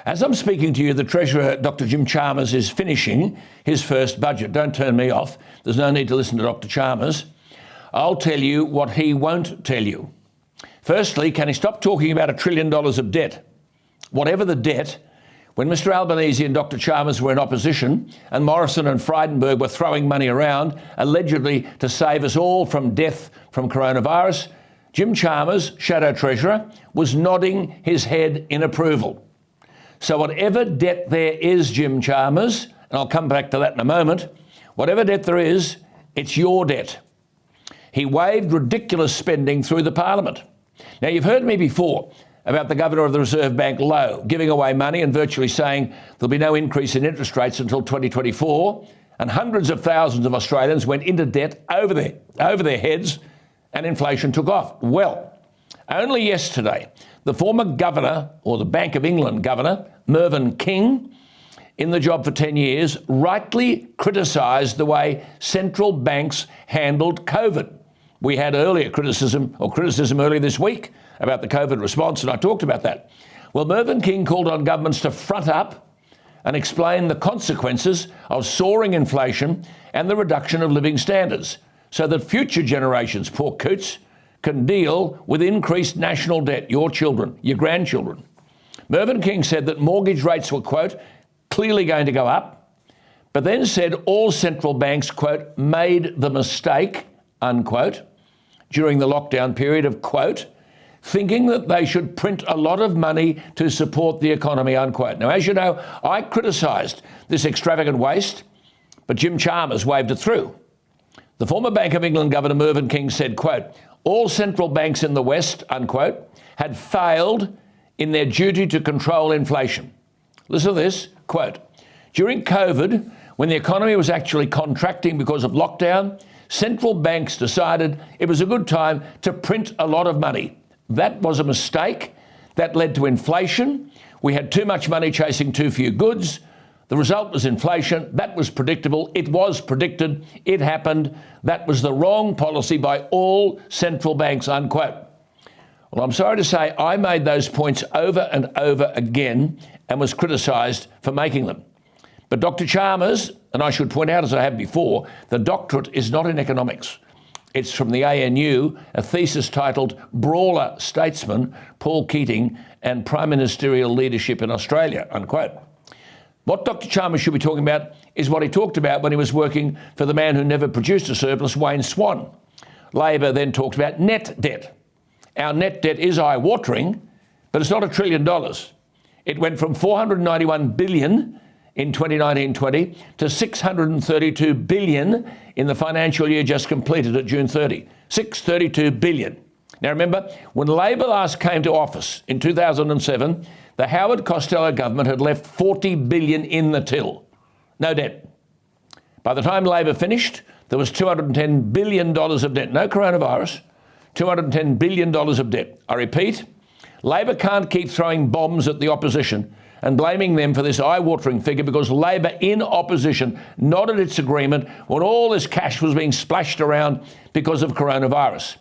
As I'm speaking to you, the Treasurer, Dr. Jim Chalmers, is finishing his first budget. Don't turn me off. There's no need to listen to Dr. Chalmers. I'll tell you what he won't tell you. Firstly, can he stop talking about $1 trillion of debt? Whatever the debt, when Mr. Albanese and Dr. Chalmers were in opposition and Morrison and Frydenberg were throwing money around, allegedly to save us all from death from coronavirus, Jim Chalmers, Shadow Treasurer, was nodding his head in approval. So whatever debt there is, Jim Chalmers, and I'll come back to that in a moment, whatever debt there is, it's your debt. He waived ridiculous spending through the Parliament. Now, you've heard me before about the Governor of the Reserve Bank, Lowe, giving away money and virtually saying there'll be no increase in interest rates until 2024, and hundreds of thousands of Australians went into debt over their heads, and inflation took off. Well, only yesterday, the former governor, or the Bank of England governor, Mervyn King, in the job for 10 years, rightly criticised the way central banks handled COVID. We had criticism earlier this week about the COVID response, and I talked about that. Well, Mervyn King called on governments to front up and explain the consequences of soaring inflation and the reduction of living standards so that future generations, poor coots, can deal with increased national debt, your children, your grandchildren. Mervyn King said that mortgage rates were, quote, clearly going to go up, but then said all central banks, quote, made the mistake, unquote, during the lockdown period of, quote, thinking that they should print a lot of money to support the economy, unquote. Now, as you know, I criticised this extravagant waste, but Jim Chalmers waved it through. The former Bank of England Governor Mervyn King said, quote, all central banks in the West, unquote, had failed in their duty to control inflation. Listen to this, quote, during COVID, when the economy was actually contracting because of lockdown, central banks decided it was a good time to print a lot of money. That was a mistake. That led to inflation. We had too much money chasing too few goods. The result was inflation. That was predictable. It was predicted. It happened. That was the wrong policy by all central banks, unquote. Well, I'm sorry to say I made those points over and over again and was criticised for making them. But Dr. Chalmers, and I should point out, as I have before, the doctorate is not in economics. It's from the ANU, a thesis titled Brawler Statesman, Paul Keating and Prime Ministerial Leadership in Australia, unquote. What Dr. Chalmers should be talking about is what he talked about when he was working for the man who never produced a surplus, Wayne Swan. Labor then talked about net debt. Our net debt is eye-watering, but it's not $1 trillion. It went from $491 billion in 2019-20 to $632 billion in the financial year just completed at June 30. $632 billion. Now remember, when Labor last came to office in 2007, the Howard Costello government had left $40 billion in the till. No debt. By the time Labor finished, there was $210 billion of debt. No coronavirus. $210 billion of debt. I repeat, Labor can't keep throwing bombs at the opposition and blaming them for this eye-watering figure because Labor in opposition nodded its agreement when all this cash was being splashed around because of coronavirus.